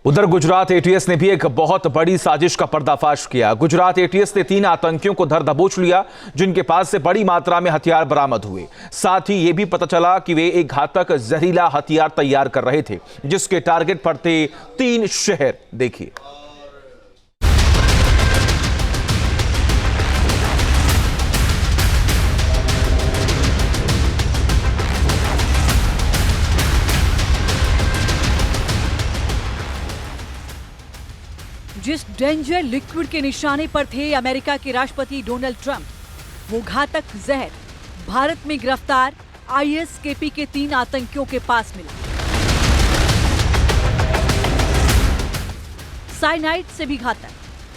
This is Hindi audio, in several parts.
उधर गुजरात एटीएस ने भी एक बहुत बड़ी साजिश का पर्दाफाश किया। गुजरात एटीएस ने 3 आतंकियों को धर दबोच लिया, जिनके पास से बड़ी मात्रा में हथियार बरामद हुए। साथ ही यह भी पता चला कि वे एक घातक जहरीला हथियार तैयार कर रहे थे, जिसके टारगेट पर थे 3 शहर। देखिए। जिस डेंजर लिक्विड के निशाने पर थे अमेरिका के राष्ट्रपति डोनाल्ड ट्रंप, वो घातक जहर भारत में गिरफ्तार आईएसकेपी के 3 आतंकियों के पास मिला। साइनाइड से भी घातक,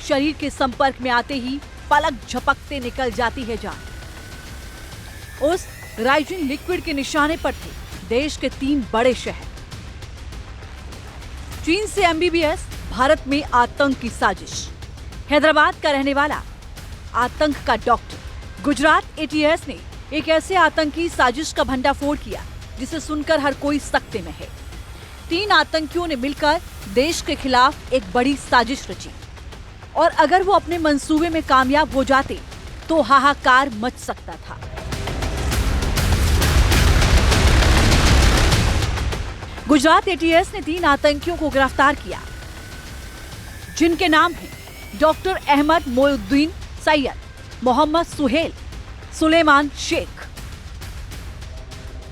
शरीर के संपर्क में आते ही पलक झपकते निकल जाती है जान। उस राइजिन लिक्विड के निशाने पर थे देश के 3 बड़े शहर। चीन से एमबीबीएस, भारत में आतंक की साजिश। हैदराबाद का रहने वाला आतंक का डॉक्टर। गुजरात एटीएस ने एक ऐसे आतंकी साजिश का भंडाफोड़ किया जिसे सुनकर हर कोई सकते में है। 3 आतंकियों ने मिलकर देश के खिलाफ एक बड़ी साजिश रची, और अगर वो अपने मंसूबे में कामयाब हो जाते तो हाहाकार मच सकता था। गुजरात एटीएस ने 3 आतंकियों को गिरफ्तार किया, जिनके नाम हैं डॉक्टर अहमद मोइनुद्दीन सैयद, मोहम्मद सुहेल, सुलेमान शेख।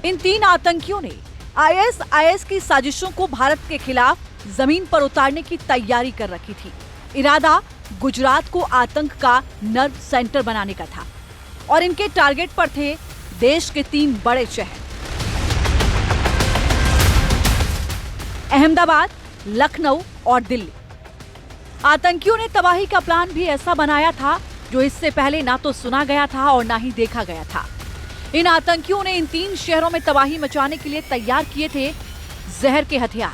इन 3 आतंकियों ने आईएसआईएस की साजिशों को भारत के खिलाफ जमीन पर उतारने की तैयारी कर रखी थी। इरादा गुजरात को आतंक का नर्व सेंटर बनाने का था, और इनके टारगेट पर थे देश के 3 बड़े शहर अहमदाबाद, लखनऊ और दिल्ली। आतंकियों ने तबाही का प्लान भी ऐसा बनाया था जो इससे पहले ना तो सुना गया था और ना ही देखा गया था। इन आतंकियों ने इन 3 शहरों में तबाही मचाने के लिए तैयार किए थे जहर के हथियार।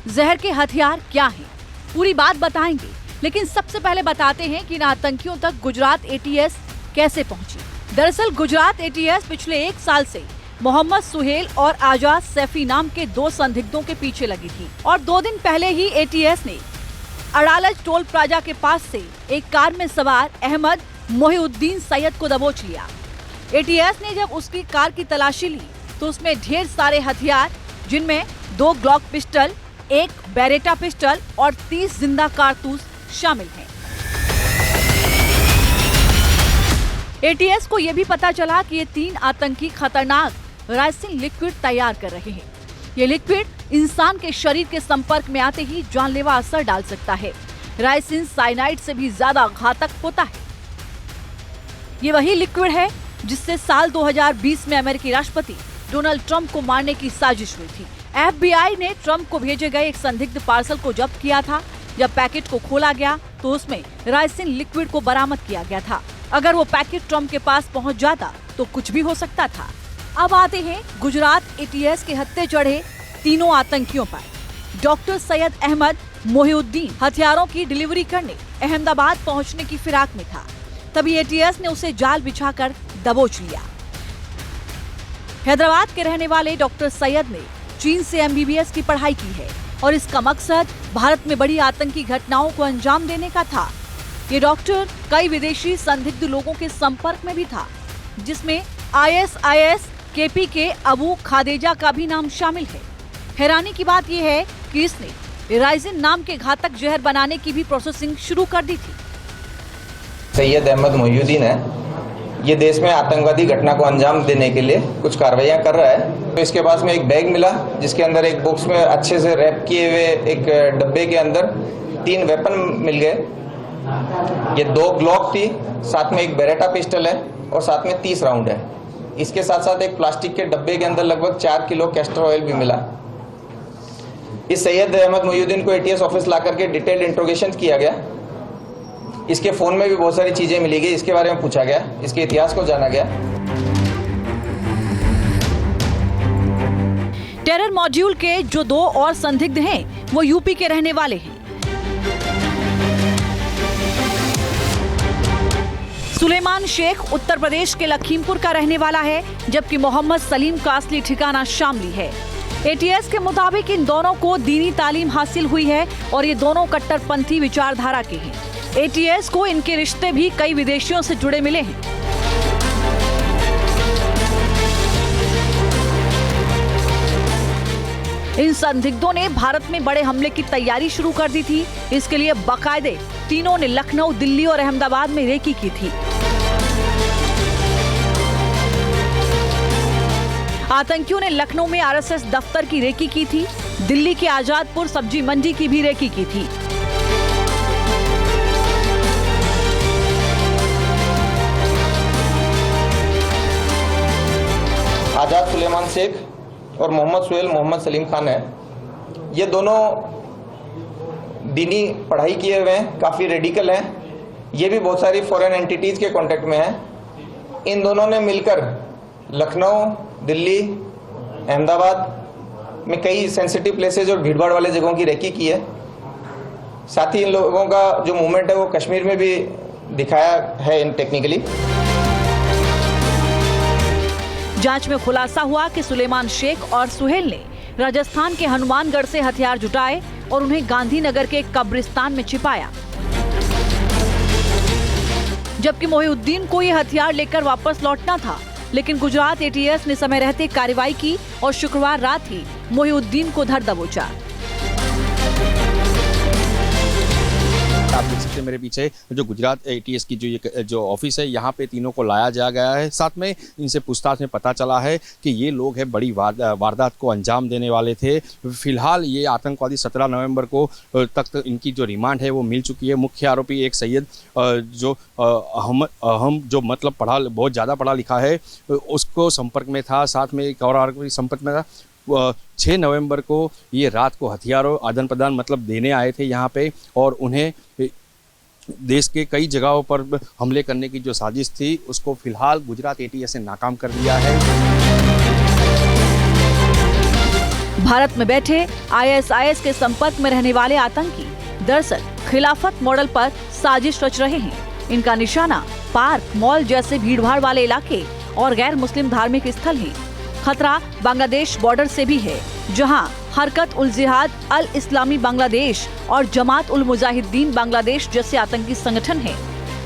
जहर के हथियार क्या हैं? पूरी बात बताएंगे, लेकिन सबसे पहले बताते हैं कि इन आतंकियों तक गुजरात एटीएस कैसे पहुंची। दरअसल गुजरात एटीएस पिछले 1 साल से मोहम्मद सुहेल और आजाद सैफी नाम के 2 संदिग्धों के पीछे लगी थी, और 2 दिन पहले ही एटीएस ने अड़ालज टोल प्लाजा के पास से एक कार में सवार अहमद मोइनुद्दीन सैयद को दबोच लिया। एटीएस ने जब उसकी कार की तलाशी ली तो उसमें ढेर सारे हथियार, जिनमें 2 ग्लॉक पिस्टल, 1 बेरेटा पिस्टल और 30 जिंदा कारतूस शामिल हैं। एटीएस को यह भी पता चला कि ये 3 आतंकी खतरनाक राइजिन लिक्विड तैयार कर रहे हैं। ये लिक्विड इंसान के शरीर के संपर्क में आते ही जानलेवा असर डाल सकता है। राइजिन साइनाइड से भी ज्यादा घातक होता है। ये वही लिक्विड है जिससे साल 2020 में अमेरिकी राष्ट्रपति डोनाल्ड ट्रंप को मारने की साजिश हुई थी। एफबीआई ने ट्रंप को भेजे गए एक संदिग्ध पार्सल को जब्त किया था। जब पैकेट को खोला गया तो उसमें राइजिन लिक्विड को बरामद किया गया था। अगर वो पैकेट ट्रंप के पास पहुंच जाता तो कुछ भी हो सकता था। अब आते हैं गुजरात एटीएस के हत्थे चढ़े 3 आतंकियों पर। डॉक्टर सैयद अहमद मोइनुद्दीन हथियारों की डिलीवरी करने अहमदाबाद पहुंचने की फिराक में था, तभी एटीएस ने उसे जाल बिछाकर दबोच लिया। हैदराबाद के रहने वाले डॉक्टर सैयद ने चीन से एमबीबीएस की पढ़ाई की है, और इसका मकसद भारत में बड़ी आतंकी घटनाओं को अंजाम देने का था। ये डॉक्टर कई विदेशी संदिग्ध लोगों के संपर्क में भी था, जिसमें आईएसआईएस केपी के अबू खादेजा का भी नाम शामिल है। हैरानी की बात यह है कि इसने राइजिन नाम के घातक जहर बनाने की भी प्रोसेसिंग शुरू कर दी थी। सैयद अहमद मोइनुद्दीन है, ये देश में आतंकवादी घटना को अंजाम देने के लिए कुछ कार्रवाइयां कर रहा है। तो इसके पास में एक बैग मिला, जिसके अंदर एक बॉक्स में अच्छे से रैप किए हुए एक डब्बे के अंदर 3 वेपन मिल गए। ये 2 ग्लॉक थी, साथ में एक बेरेटा पिस्टल है, और साथ में 30 राउंड है। इसके साथ साथ एक प्लास्टिक के डब्बे के अंदर लगभग 4 किलो कैस्टर ऑयल भी मिला। इस सैयद अहमद मोइनुद्दीन को एटीएस ऑफिस ला करके डिटेल्ड इंट्रोगेशन किया गया। इसके फोन में भी बहुत सारी चीजें मिली गई, इसके बारे में पूछा गया, इसके इतिहास को जाना गया। टेरर मॉड्यूल के जो 2 और संदिग्ध हैं, वो यूपी के रहने वाले हैं। सुलेमान शेख उत्तर प्रदेश के लखीमपुर का रहने वाला है, जबकि मोहम्मद सलीम का असली ठिकाना शामली है। एटीएस के मुताबिक इन दोनों को दीनी तालीम हासिल हुई है और ये दोनों कट्टरपंथी विचारधारा के हैं। एटीएस को इनके रिश्ते भी कई विदेशियों से जुड़े मिले हैं। इन संदिग्धों ने भारत में बड़े हमले की तैयारी शुरू कर दी थी। इसके लिए बाकायदे तीनों ने लखनऊ, दिल्ली और अहमदाबाद में रेकी की थी। आतंकियों ने लखनऊ में आरएसएस दफ्तर की रेकी की थी। दिल्ली के आजादपुर सब्जी मंडी की भी रेकी की थी। आजाद सुलेमान शेख और मोहम्मद सुहेल मोहम्मद सलीम खान है। ये दोनों दीनी पढ़ाई किए हुए हैं, काफ़ी रेडिकल हैं। ये भी बहुत सारी फॉरेन एंटिटीज़ के कांटेक्ट में हैं। इन दोनों ने मिलकर लखनऊ, दिल्ली, अहमदाबाद में कई सेंसिटिव प्लेसेज और भीड़भाड़ वाले जगहों की रेकी की है। साथ ही इन लोगों का जो मूवमेंट है वो कश्मीर में भी दिखाया है इन टेक्निकली। जांच में खुलासा हुआ कि सुलेमान शेख और सुहेल ने राजस्थान के हनुमानगढ़ से हथियार जुटाए और उन्हें गांधीनगर के कब्रिस्तान में छिपाया, जबकि मोहिउद्दीन को ये हथियार लेकर वापस लौटना था। लेकिन गुजरात एटीएस ने समय रहते कार्रवाई की और शुक्रवार रात ही मोहिउद्दीन को धर दबोचा। आप देख सकते हैं मेरे पीछे जो गुजरात एटीएस की जो ऑफिस है, यहाँ पे तीनों को लाया जा गया है। साथ में इनसे पूछताछ में पता चला है कि ये लोग है बड़ी वारदात को अंजाम देने वाले थे। फिलहाल ये आतंकवादी 17 नवंबर को तक इनकी जो रिमांड है वो मिल चुकी है। मुख्य आरोपी एक सैयद जो अहम जो मतलब बहुत ज़्यादा पढ़ा लिखा है, उसको संपर्क में था। साथ में एक और आरोपी संपर्क में था। 6 नवंबर को ये रात को हथियारों आदान प्रदान मतलब देने आए थे यहाँ पे, और उन्हें देश के कई जगहों पर हमले करने की जो साजिश थी उसको फिलहाल गुजरात एटीएस ने नाकाम कर दिया है। भारत में बैठे आईएसआईएस के संपर्क में रहने वाले आतंकी दरअसल खिलाफत मॉडल पर साजिश रच रहे हैं। इनका निशाना पार्क, मॉल जैसे भीड़भाड़ वाले इलाके और गैर मुस्लिम धार्मिक स्थल हैं। खतरा बांग्लादेश बॉर्डर से भी है, जहां हरकत उल जिहाद अल इस्लामी बांग्लादेश और जमात उल मुजाहिदीन बांग्लादेश जैसे आतंकी संगठन हैं,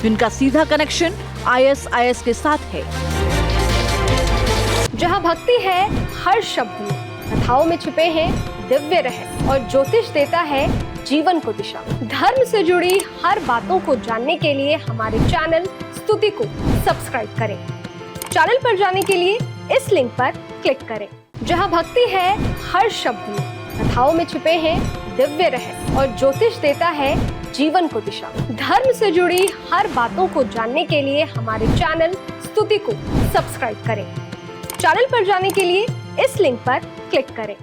जिनका सीधा कनेक्शन आईएसआईएस के साथ है। जहां भक्ति है हर शब्द में, कथाओं में छुपे हैं दिव्य रहस्य और ज्योतिष देता है जीवन को दिशा। धर्म से जुड़ी हर बातों को जानने के लिए हमारे चैनल स्तुति को सब्सक्राइब करें। चैनल पर जाने के लिए इस लिंक पर क्लिक करें। जहां भक्ति है हर शब्द में, कथाओं में छुपे हैं दिव्य रहस्य और ज्योतिष देता है जीवन को दिशा। धर्म से जुड़ी हर बातों को जानने के लिए हमारे चैनल स्तुति को सब्सक्राइब करें। चैनल पर जाने के लिए इस लिंक पर क्लिक करें।